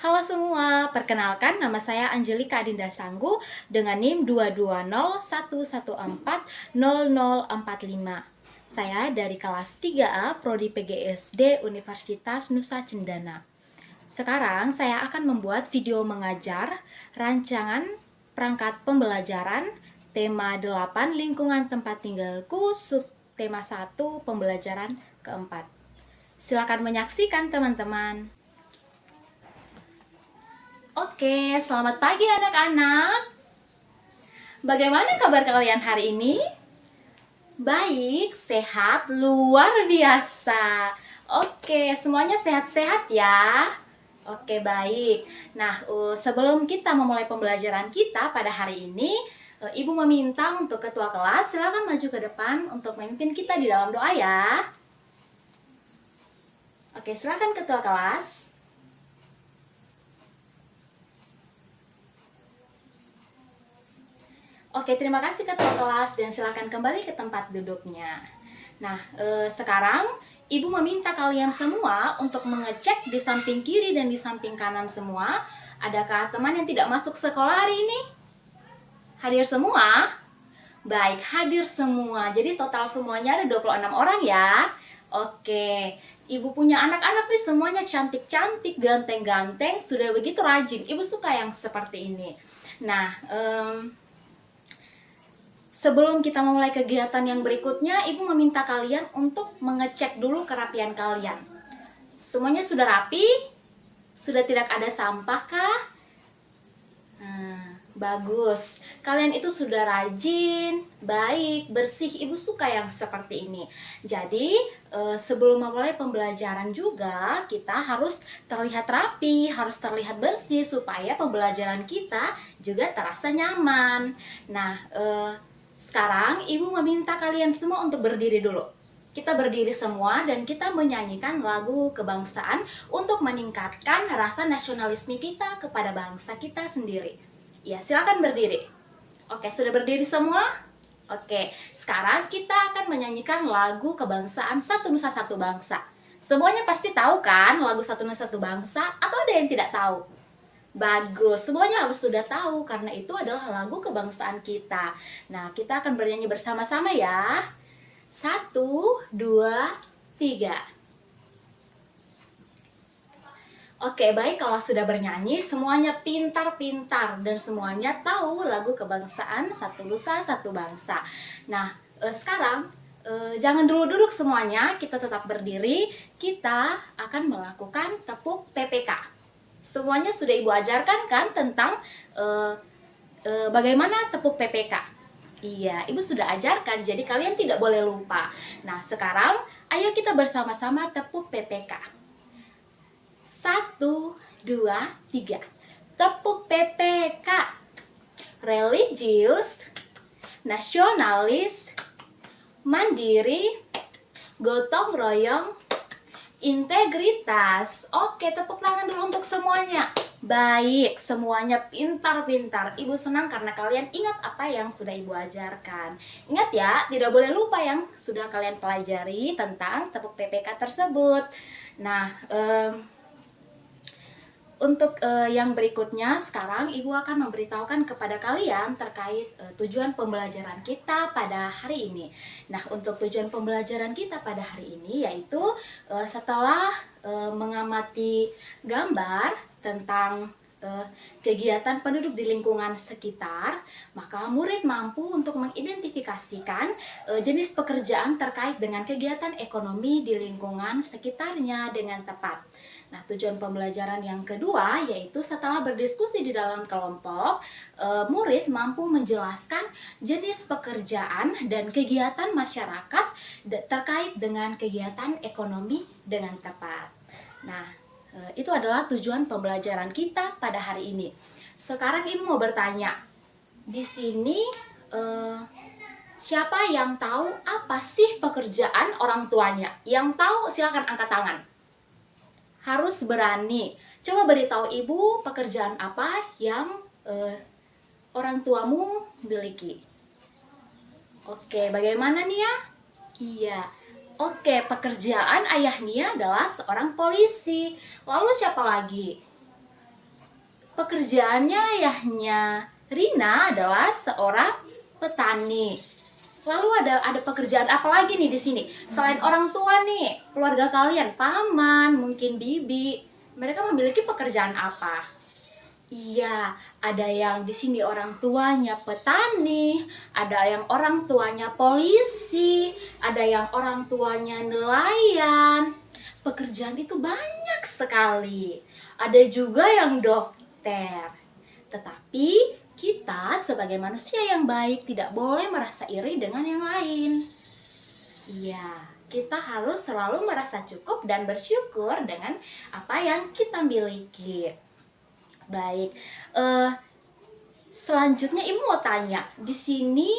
Halo semua, perkenalkan nama saya Angelika Adinda Sanggu dengan NIM 22011140045. Saya dari kelas 3A Prodi PGSD Universitas Nusa Cendana. Sekarang saya akan membuat video mengajar rancangan perangkat pembelajaran tema 8 lingkungan tempat tinggalku sub tema 1 pembelajaran keempat. Silakan menyaksikan teman-teman. Oke, selamat pagi anak-anak. Bagaimana kabar kalian hari ini? Baik, sehat, luar biasa. Oke, semuanya sehat-sehat ya. Oke, baik. Nah, sebelum kita memulai pembelajaran kita pada hari ini, Ibu meminta untuk ketua kelas silakan maju ke depan untuk memimpin kita di dalam doa ya. Oke, silakan ketua kelas. Oke, terima kasih ketua kelas dan silakan kembali ke tempat duduknya. Nah, sekarang Ibu meminta kalian semua untuk mengecek di samping kiri dan di samping kanan semua. Adakah teman yang tidak masuk sekolah hari ini? Hadir semua? Baik, hadir semua. Jadi total semuanya ada 26 orang ya. Oke, Ibu punya anak-anak nih semuanya cantik-cantik, ganteng-ganteng, sudah begitu rajin. Ibu suka yang seperti ini. Nah, sebelum kita memulai kegiatan yang berikutnya, Ibu meminta kalian untuk mengecek dulu kerapian kalian. Semuanya sudah rapi? Sudah tidak ada sampah kah? Bagus. Kalian itu sudah rajin, baik, bersih. Ibu suka yang seperti ini. Jadi, sebelum memulai pembelajaran juga, kita harus terlihat rapi, harus terlihat bersih, supaya pembelajaran kita juga terasa nyaman. Nah, sekarang Ibu meminta kalian semua untuk berdiri dulu. Kita berdiri semua dan kita menyanyikan lagu kebangsaan untuk meningkatkan rasa nasionalisme kita kepada bangsa kita sendiri. Ya, silakan berdiri. Oke, sudah berdiri semua? Oke, sekarang kita akan menyanyikan lagu kebangsaan Satu Nusa Satu Bangsa. Semuanya pasti tahu kan lagu Satu Nusa Satu Bangsa, atau ada yang tidak tahu? Bagus, semuanya harus sudah tahu karena itu adalah lagu kebangsaan kita. Nah, kita akan bernyanyi bersama-sama ya. 1, 2, 3. Oke, baik, kalau sudah bernyanyi semuanya pintar-pintar dan semuanya tahu lagu kebangsaan Satu Nusa Satu Bangsa. Nah, sekarang jangan dulu duduk semuanya, kita tetap berdiri. Kita akan melakukan tepuk PPK. Semuanya sudah Ibu ajarkan kan tentang bagaimana tepuk PPK? Iya, Ibu sudah ajarkan, jadi kalian tidak boleh lupa. Nah, sekarang ayo kita bersama-sama tepuk PPK. 1, 2, 3. Tepuk PPK. Religius, nasionalis, mandiri, gotong royong, integritas. Oke, tepuk tangan dulu untuk semuanya. Baik, semuanya pintar-pintar. Ibu senang karena kalian ingat apa yang sudah Ibu ajarkan. Ingat ya, tidak boleh lupa yang sudah kalian pelajari tentang tepuk PPK tersebut. Nah, untuk yang berikutnya, sekarang Ibu akan memberitahukan kepada kalian terkait tujuan pembelajaran kita pada hari ini. Nah, untuk tujuan pembelajaran kita pada hari ini yaitu setelah mengamati gambar tentang kegiatan penduduk di lingkungan sekitar, maka murid mampu untuk mengidentifikasikan jenis pekerjaan terkait dengan kegiatan ekonomi di lingkungan sekitarnya dengan tepat. Nah, tujuan pembelajaran yang kedua yaitu setelah berdiskusi di dalam kelompok, murid mampu menjelaskan jenis pekerjaan dan kegiatan masyarakat terkait dengan kegiatan ekonomi dengan tepat. Nah, itu adalah tujuan pembelajaran kita pada hari ini. Sekarang Ibu mau bertanya, di sini siapa yang tahu apa sih pekerjaan orang tuanya? Yang tahu silakan angkat tangan. Harus berani. Coba beritahu Ibu pekerjaan apa yang orang tuamu miliki. Oke, bagaimana nih ya? Iya. Oke, pekerjaan ayah Nia adalah seorang polisi. Lalu siapa lagi? Pekerjaannya ayahnya Rina adalah seorang petani. Lalu ada pekerjaan apa lagi nih di sini? Selain orang tua nih, keluarga kalian, paman, mungkin bibi, mereka memiliki pekerjaan apa? Iya, ada yang di sini orang tuanya petani, ada yang orang tuanya polisi, ada yang orang tuanya nelayan. Pekerjaan itu banyak sekali. Ada juga yang dokter. Tetapi kita sebagai manusia yang baik tidak boleh merasa iri dengan yang lain. Iya, kita harus selalu merasa cukup dan bersyukur dengan apa yang kita miliki. Baik, selanjutnya Ibu mau tanya, di sini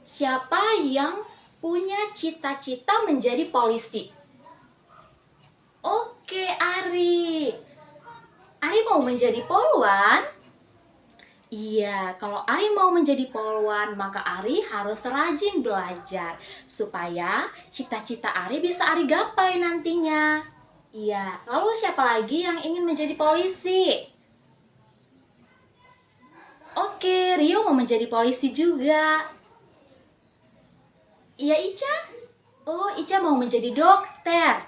siapa yang punya cita-cita menjadi polisi? Oke, Ari. Ari mau menjadi polwan? Iya, kalau Ari mau menjadi polwan, maka Ari harus rajin belajar supaya cita-cita Ari bisa Ari gapai nantinya. Iya, lalu siapa lagi yang ingin menjadi polisi? Oke, Rio mau menjadi polisi juga. Iya, Ica? Oh, Ica mau menjadi dokter.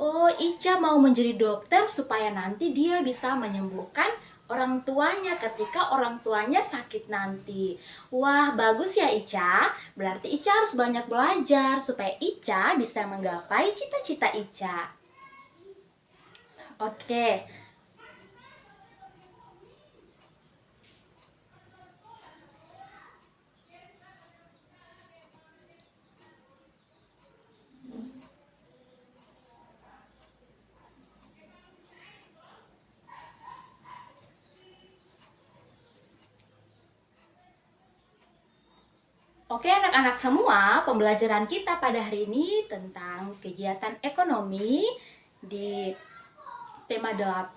Oh, Ica mau menjadi dokter supaya nanti dia bisa menyembuhkan orang tuanya ketika orang tuanya sakit nanti. Wah, bagus ya Ica. Berarti Ica harus banyak belajar supaya Ica bisa menggapai cita-cita Ica. Oke. Oke anak-anak semua, pembelajaran kita pada hari ini tentang kegiatan ekonomi di tema 8,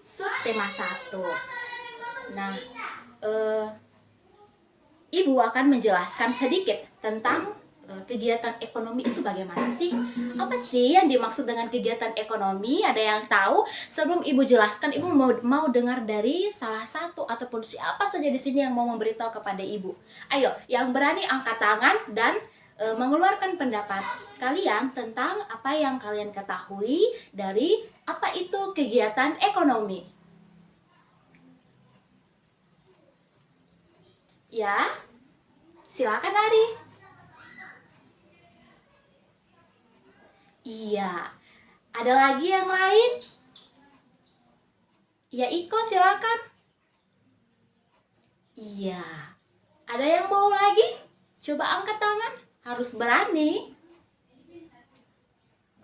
subtema 1. Nah, Ibu akan menjelaskan sedikit tentang kegiatan ekonomi itu bagaimana sih? Apa sih yang dimaksud dengan kegiatan ekonomi? Ada yang tahu? Sebelum Ibu jelaskan, Ibu mau dengar dari salah satu ataupun siapa saja di sini yang mau memberitahu kepada Ibu. Ayo, yang berani angkat tangan dan mengeluarkan pendapat kalian tentang apa yang kalian ketahui dari apa itu kegiatan ekonomi. Ya, silakan Ari. Iya. Ada lagi yang lain? Ya, Iko silakan. Iya. Ada yang mau lagi? Coba angkat tangan. Harus berani.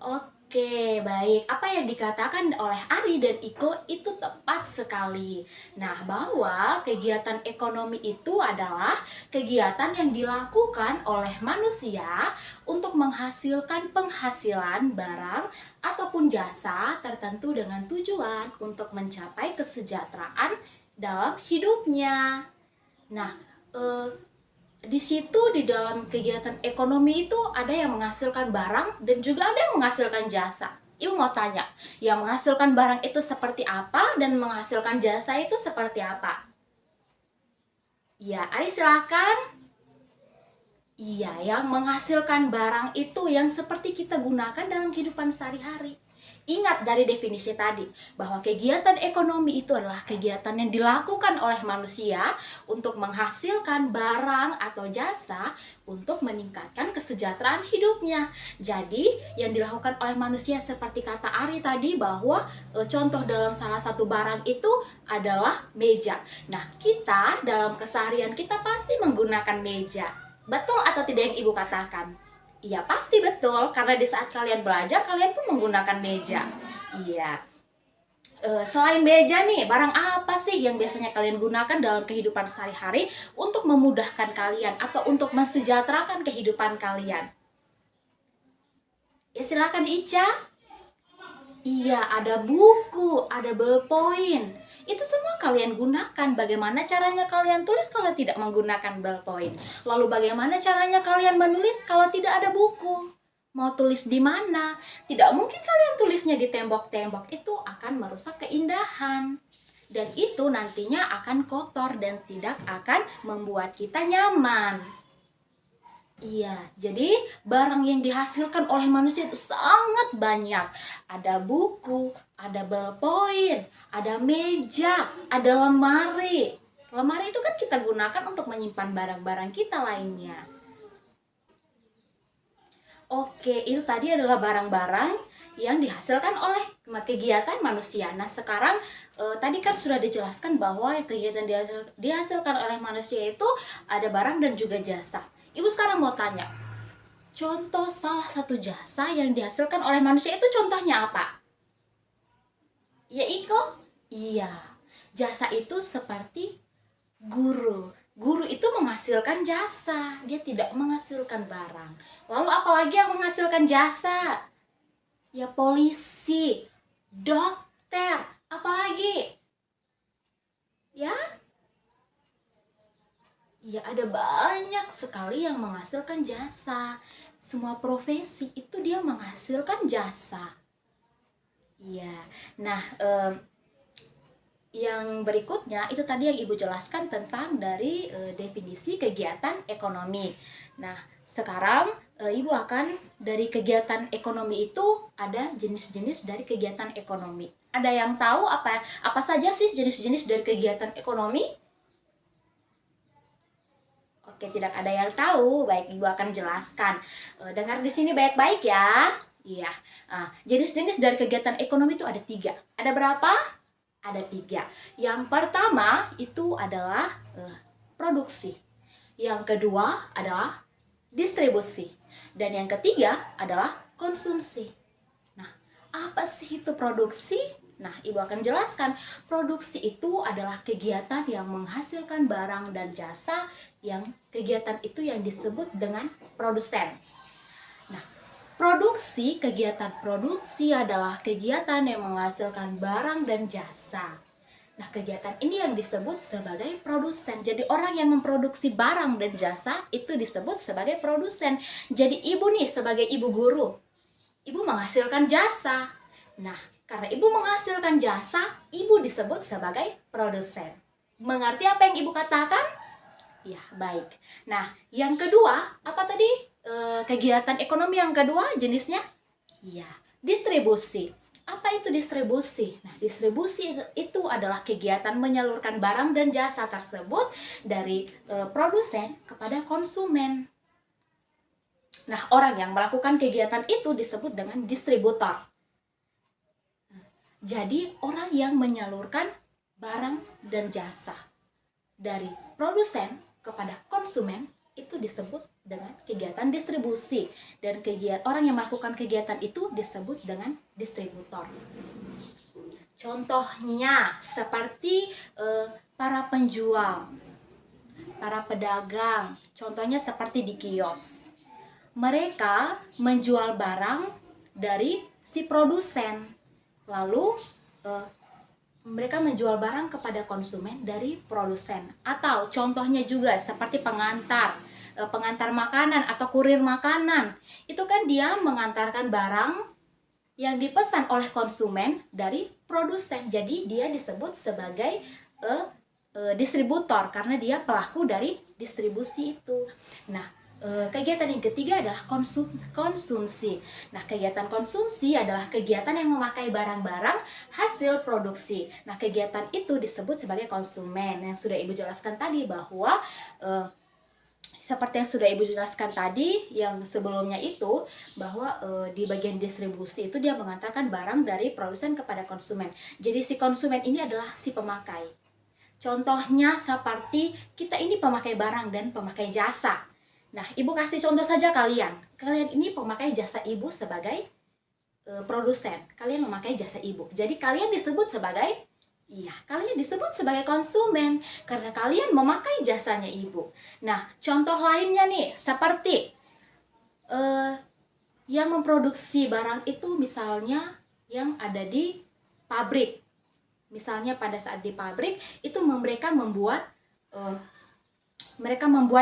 Oke, baik. Apa yang dikatakan oleh Ari dan Iko itu tepat sekali. Nah, bahwa kegiatan ekonomi itu adalah kegiatan yang dilakukan oleh manusia untuk menghasilkan penghasilan barang ataupun jasa tertentu dengan tujuan untuk mencapai kesejahteraan dalam hidupnya. Nah, di situ di dalam kegiatan ekonomi itu ada yang menghasilkan barang dan juga ada yang menghasilkan jasa. Ibu mau tanya, yang menghasilkan barang itu seperti apa dan menghasilkan jasa itu seperti apa? Ya, Ari silakan. Iya, yang menghasilkan barang itu yang seperti kita gunakan dalam kehidupan sehari-hari. Ingat dari definisi tadi, bahwa kegiatan ekonomi itu adalah kegiatan yang dilakukan oleh manusia untuk menghasilkan barang atau jasa untuk meningkatkan kesejahteraan hidupnya. Jadi, yang dilakukan oleh manusia seperti kata Ari tadi bahwa contoh dalam salah satu barang itu adalah meja. Nah, kita dalam keseharian kita pasti menggunakan meja. Betul atau tidak yang Ibu katakan? Iya pasti betul, karena di saat kalian belajar, kalian pun menggunakan meja. Iya. Selain meja nih, barang apa sih yang biasanya kalian gunakan dalam kehidupan sehari-hari untuk memudahkan kalian atau untuk mensejahterakan kehidupan kalian? Ya silakan Ica. Iya, ada buku, ada ballpoint. Itu semua kalian gunakan. Bagaimana caranya kalian tulis kalau tidak menggunakan ballpoint? Lalu bagaimana caranya kalian menulis kalau tidak ada buku? Mau tulis di mana? Tidak mungkin kalian tulisnya di tembok-tembok. Itu akan merusak keindahan. Dan itu nantinya akan kotor dan tidak akan membuat kita nyaman. Iya, jadi barang yang dihasilkan oleh manusia itu sangat banyak. Ada buku, ada ballpoint, ada meja, ada lemari. Lemari itu kan kita gunakan untuk menyimpan barang-barang kita lainnya. Oke, itu tadi adalah barang-barang yang dihasilkan oleh kegiatan manusia. Nah, sekarang tadi kan sudah dijelaskan bahwa kegiatan dihasilkan oleh manusia itu ada barang dan juga jasa. Ibu sekarang mau tanya, contoh salah satu jasa yang dihasilkan oleh manusia itu contohnya apa? Ya, Iko? Iya, jasa itu seperti guru. Guru itu menghasilkan jasa, dia tidak menghasilkan barang. Lalu apalagi yang menghasilkan jasa? Ya, polisi, dokter, apalagi? Ya? Ya, ada banyak sekali yang menghasilkan jasa. Semua profesi itu dia menghasilkan jasa. Iya. Nah, yang berikutnya itu tadi yang Ibu jelaskan tentang dari definisi kegiatan ekonomi. Nah, sekarang Ibu akan dari kegiatan ekonomi itu ada jenis-jenis dari kegiatan ekonomi. Ada yang tahu apa saja sih jenis-jenis dari kegiatan ekonomi? Oke, tidak ada yang tahu. Baik, Ibu akan jelaskan. Dengar di sini baik-baik ya. Iya. Jenis-jenis dari kegiatan ekonomi itu ada 3. Ada berapa? Ada 3. Yang pertama itu adalah produksi. Yang kedua adalah distribusi. Dan yang ketiga adalah konsumsi. Nah, apa sih itu produksi? Nah, Ibu akan jelaskan. Produksi itu adalah kegiatan yang menghasilkan barang dan jasa, yang kegiatan itu yang disebut dengan produsen. Nah, kegiatan produksi adalah kegiatan yang menghasilkan barang dan jasa. Nah, kegiatan ini yang disebut sebagai produsen. Jadi orang yang memproduksi barang dan jasa itu disebut sebagai produsen. Jadi Ibu nih sebagai ibu guru, Ibu menghasilkan jasa. Nah, karena Ibu menghasilkan jasa, Ibu disebut sebagai produsen. Mengerti apa yang Ibu katakan? Ya, baik. Nah, yang kedua, apa tadi? Kegiatan ekonomi yang kedua jenisnya? Ya, distribusi. Apa itu distribusi? Nah, distribusi itu adalah kegiatan menyalurkan barang dan jasa tersebut dari produsen kepada konsumen. Nah, orang yang melakukan kegiatan itu disebut dengan distributor. Jadi, orang yang menyalurkan barang dan jasa dari produsen kepada konsumen itu disebut dengan kegiatan distribusi. Dan orang yang melakukan kegiatan itu disebut dengan distributor. Contohnya seperti para penjual, para pedagang, contohnya seperti di kios. Mereka menjual barang dari si produsen. Lalu mereka menjual barang kepada konsumen dari produsen. Atau contohnya juga seperti pengantar makanan atau kurir makanan. Itu kan dia mengantarkan barang yang dipesan oleh konsumen dari produsen. Jadi dia disebut sebagai distributor karena dia pelaku dari distribusi itu. Nah, kegiatan yang ketiga adalah konsumsi. Nah, kegiatan konsumsi adalah kegiatan yang memakai barang-barang hasil produksi. Nah, kegiatan itu disebut sebagai konsumen. Yang sudah Ibu jelaskan tadi bahwa seperti yang sudah Ibu jelaskan tadi yang sebelumnya itu bahwa di bagian distribusi itu dia mengantarkan barang dari produsen kepada konsumen. Jadi si konsumen ini adalah si pemakai. Contohnya seperti kita ini pemakai barang dan pemakai jasa. Nah, Ibu kasih contoh saja kalian. Kalian ini pemakai jasa Ibu sebagai produsen. Kalian memakai jasa Ibu. Jadi kalian disebut sebagai kalian disebut sebagai konsumen karena kalian memakai jasanya Ibu. Nah, contoh lainnya nih seperti yang memproduksi barang itu misalnya yang ada di pabrik. Misalnya pada saat di pabrik itu mereka membuat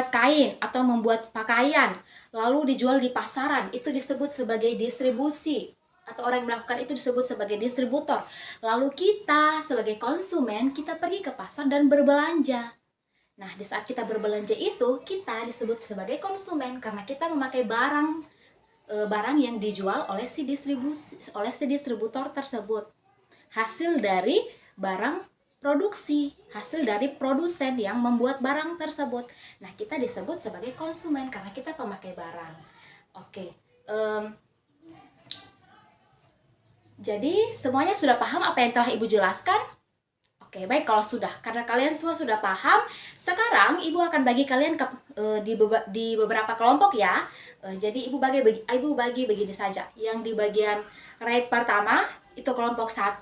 kain atau membuat pakaian lalu dijual di pasaran, itu disebut sebagai distribusi atau orang yang melakukan itu disebut sebagai distributor. Lalu kita sebagai konsumen, kita pergi ke pasar dan berbelanja. Nah, di saat kita berbelanja itu, kita disebut sebagai konsumen karena kita memakai barang yang dijual oleh si distributor tersebut. Hasil dari barang produksi, hasil dari produsen yang membuat barang tersebut. Nah, kita disebut sebagai konsumen karena kita pemakai barang. Oke. Jadi, semuanya sudah paham apa yang telah Ibu jelaskan? Oke, baik kalau sudah. Karena kalian semua sudah paham, sekarang Ibu akan bagi kalian di beberapa kelompok ya. Jadi Ibu bagi begini saja. Yang di bagian right pertama itu kelompok 1,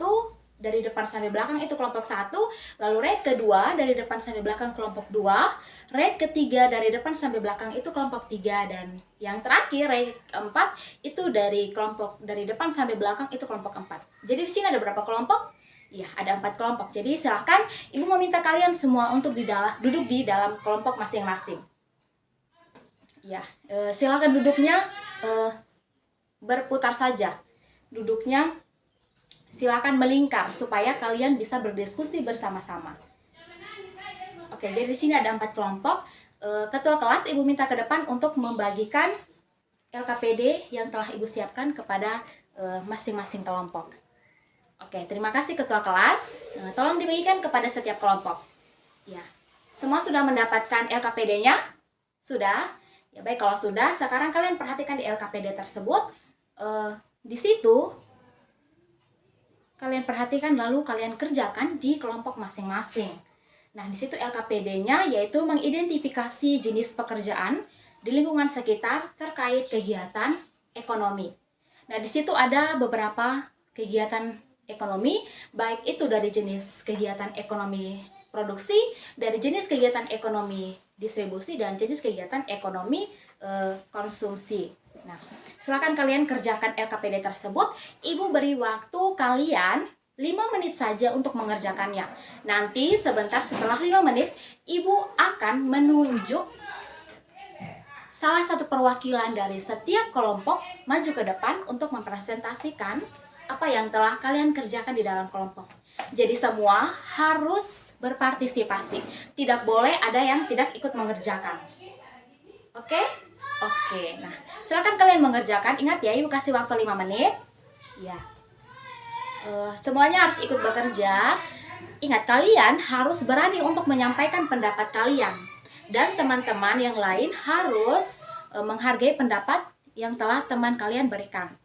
dari depan sampai belakang itu kelompok 1, lalu right kedua dari depan sampai belakang kelompok 2, right ketiga dari depan sampai belakang itu kelompok 3, dan yang terakhir right keempat itu dari depan sampai belakang itu kelompok 4. Jadi di sini ada berapa kelompok? Ya, ada 4 kelompok. Jadi silahkan Ibu meminta kalian semua untuk duduk di dalam kelompok masing-masing. Ya, silahkan duduknya berputar saja. Duduknya silahkan melingkar supaya kalian bisa berdiskusi bersama-sama. Oke, jadi di sini ada 4 kelompok. Ketua kelas Ibu minta ke depan untuk membagikan LKPD yang telah Ibu siapkan kepada masing-masing kelompok. Oke, terima kasih Ketua kelas. Tolong dibagikan kepada setiap kelompok. Ya, semua sudah mendapatkan LKPD-nya? Sudah? Ya baik, kalau sudah, sekarang kalian perhatikan di LKPD tersebut. Di situ, kalian perhatikan lalu kalian kerjakan di kelompok masing-masing. Nah, di situ LKPD-nya yaitu mengidentifikasi jenis pekerjaan di lingkungan sekitar terkait kegiatan ekonomi. Nah, di situ ada beberapa kegiatan ekonomi, baik itu dari jenis kegiatan ekonomi produksi, dari jenis kegiatan ekonomi distribusi, dan jenis kegiatan ekonomi konsumsi. Nah, silakan kalian kerjakan LKPD tersebut. Ibu beri waktu kalian 5 menit saja untuk mengerjakannya. Nanti sebentar setelah 5 menit, Ibu akan menunjuk salah satu perwakilan dari setiap kelompok maju ke depan untuk mempresentasikan apa yang telah kalian kerjakan di dalam kelompok. Jadi semua harus berpartisipasi. Tidak boleh ada yang tidak ikut mengerjakan. Oke? Oke. Nah, silakan kalian mengerjakan. Ingat ya, Ibu kasih waktu 5 menit. Ya. Semuanya harus ikut bekerja. Ingat, kalian harus berani untuk menyampaikan pendapat kalian. Dan teman-teman yang lain harus menghargai pendapat yang telah teman kalian berikan.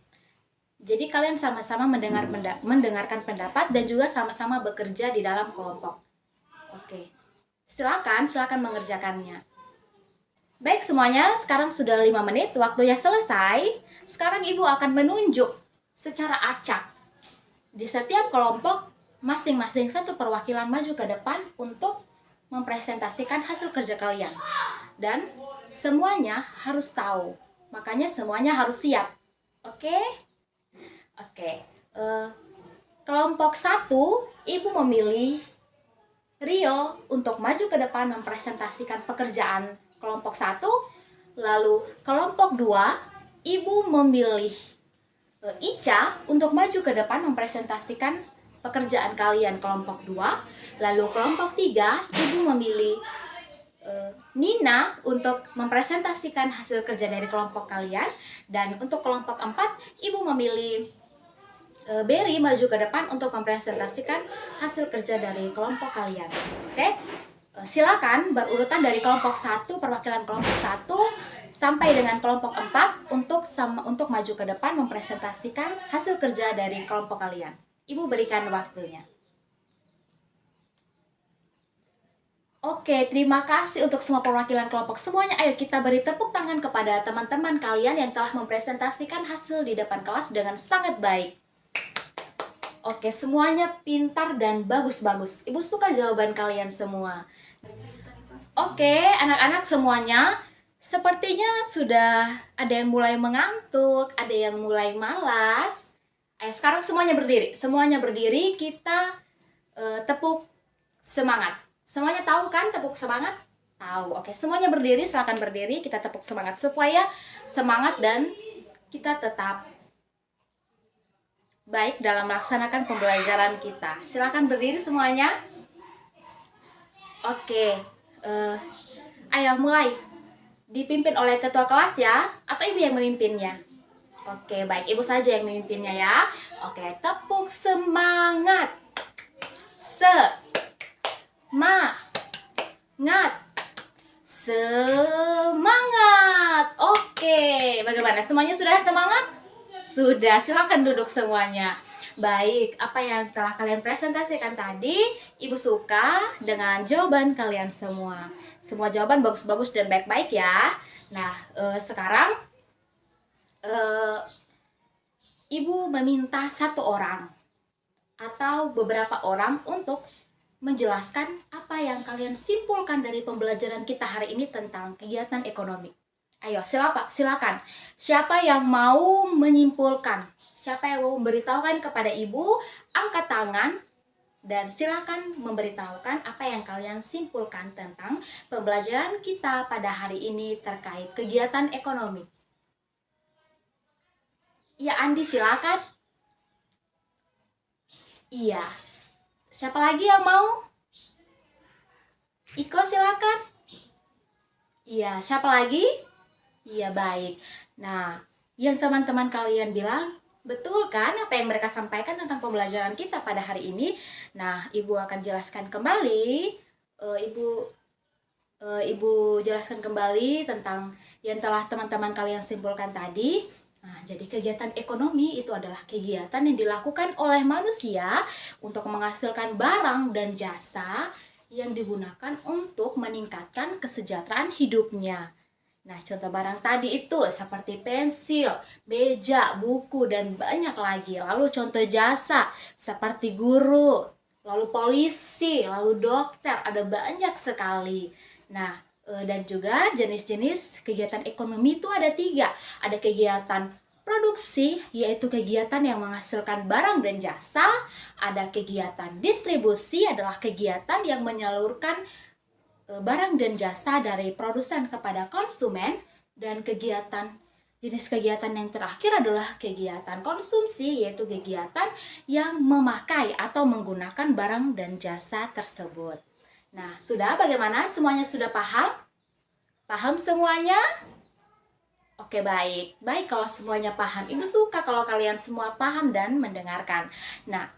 Jadi kalian sama-sama mendengarkan pendapat dan juga sama-sama bekerja di dalam kelompok. Oke. Silakan mengerjakannya. Baik semuanya, sekarang sudah 5 menit, waktunya selesai. Sekarang Ibu akan menunjuk secara acak di setiap kelompok masing-masing satu perwakilan maju ke depan untuk mempresentasikan hasil kerja kalian. Dan semuanya harus tahu. Makanya semuanya harus siap. Oke? Oke, kelompok 1, Ibu memilih Rio untuk maju ke depan mempresentasikan pekerjaan kelompok 1. Lalu kelompok 2, Ibu memilih Ica untuk maju ke depan mempresentasikan pekerjaan kalian kelompok 2. Lalu kelompok 3, Ibu memilih Nina untuk mempresentasikan hasil kerja dari kelompok kalian. Dan untuk kelompok 4, Ibu memilih Berry maju ke depan untuk mempresentasikan hasil kerja dari kelompok kalian. Oke? Silakan berurutan dari kelompok 1, perwakilan kelompok 1 sampai dengan kelompok 4 untuk maju ke depan mempresentasikan hasil kerja dari kelompok kalian. Ibu berikan waktunya. Oke, terima kasih untuk semua perwakilan kelompok semuanya. Ayo kita beri tepuk tangan kepada teman-teman kalian yang telah mempresentasikan hasil di depan kelas dengan sangat baik. Oke, semuanya pintar dan bagus-bagus. Ibu suka jawaban kalian semua. Oke, anak-anak semuanya, sepertinya sudah ada yang mulai mengantuk, ada yang mulai malas. Ayo sekarang semuanya berdiri. Semuanya berdiri, kita tepuk semangat. Semuanya tahu kan tepuk semangat? Tahu. Oke, semuanya berdiri, silakan berdiri, kita tepuk semangat supaya semangat dan kita tetap baik dalam melaksanakan pembelajaran kita. Silakan berdiri semuanya. Oke, ayo mulai. Dipimpin oleh ketua kelas ya, atau ibu yang memimpinnya? Oke, baik, ibu saja yang memimpinnya ya. Oke, tepuk semangat. Semangat. Semangat. Oke, bagaimana? Semuanya sudah semangat? Sudah, silakan duduk semuanya. Baik, apa yang telah kalian presentasikan tadi, Ibu suka dengan jawaban kalian semua. Semua jawaban bagus-bagus dan baik-baik ya. Nah, sekarang Ibu meminta satu orang atau beberapa orang untuk menjelaskan apa yang kalian simpulkan dari pembelajaran kita hari ini tentang kegiatan ekonomi. Ayo, silakan. Siapa yang mau menyimpulkan? Siapa yang mau memberitahukan kepada ibu? Angkat tangan dan silakan memberitahukan apa yang kalian simpulkan tentang pembelajaran kita pada hari ini terkait kegiatan ekonomi. Iya, Andi, silakan. Iya. Siapa lagi yang mau? Iko, silakan. Iya, siapa lagi? Iya, baik. Nah, yang teman-teman kalian bilang betul kan apa yang mereka sampaikan tentang pembelajaran kita pada hari ini? Nah, Ibu akan jelaskan kembali. Ibu jelaskan kembali tentang yang telah teman-teman kalian simpulkan tadi. Nah, jadi kegiatan ekonomi itu adalah kegiatan yang dilakukan oleh manusia untuk menghasilkan barang dan jasa yang digunakan untuk meningkatkan kesejahteraan hidupnya. Nah, contoh barang tadi itu seperti pensil, meja, buku, dan banyak lagi. Lalu contoh jasa seperti guru, lalu polisi, lalu dokter, ada banyak sekali. Nah, dan juga jenis-jenis kegiatan ekonomi itu ada 3. Ada kegiatan produksi, yaitu kegiatan yang menghasilkan barang dan jasa. Ada kegiatan distribusi, adalah kegiatan yang menyalurkan barang dan jasa dari produsen kepada konsumen. Dan jenis kegiatan yang terakhir adalah kegiatan konsumsi, yaitu kegiatan yang memakai atau menggunakan barang dan jasa tersebut. Nah, sudah bagaimana? Semuanya sudah paham? Paham semuanya? Oke, baik. Baik kalau semuanya paham. Ibu suka kalau kalian semua paham dan mendengarkan. Nah,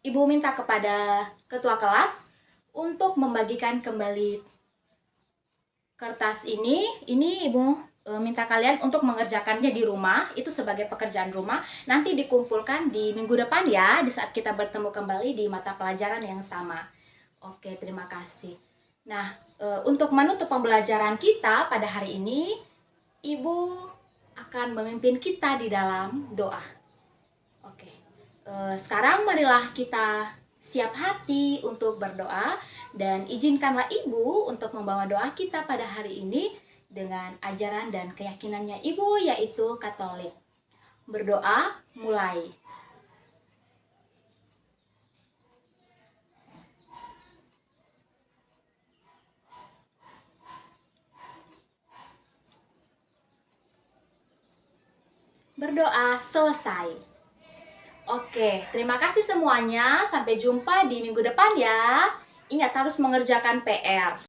Ibu minta kepada ketua kelas untuk membagikan kembali kertas ini. Ini Ibu minta kalian untuk mengerjakannya di rumah, itu sebagai pekerjaan rumah. Nanti dikumpulkan di minggu depan ya, di saat kita bertemu kembali di mata pelajaran yang sama. Oke, terima kasih. Nah, untuk menutup pembelajaran kita pada hari ini, Ibu akan memimpin kita di dalam doa. Oke. Sekarang marilah kita siap hati untuk berdoa dan izinkanlah Ibu untuk membawa doa kita pada hari ini dengan ajaran dan keyakinannya Ibu, yaitu Katolik. Berdoa mulai. Berdoa selesai. Oke, terima kasih semuanya. Sampai jumpa di minggu depan ya. Ingat harus mengerjakan PR.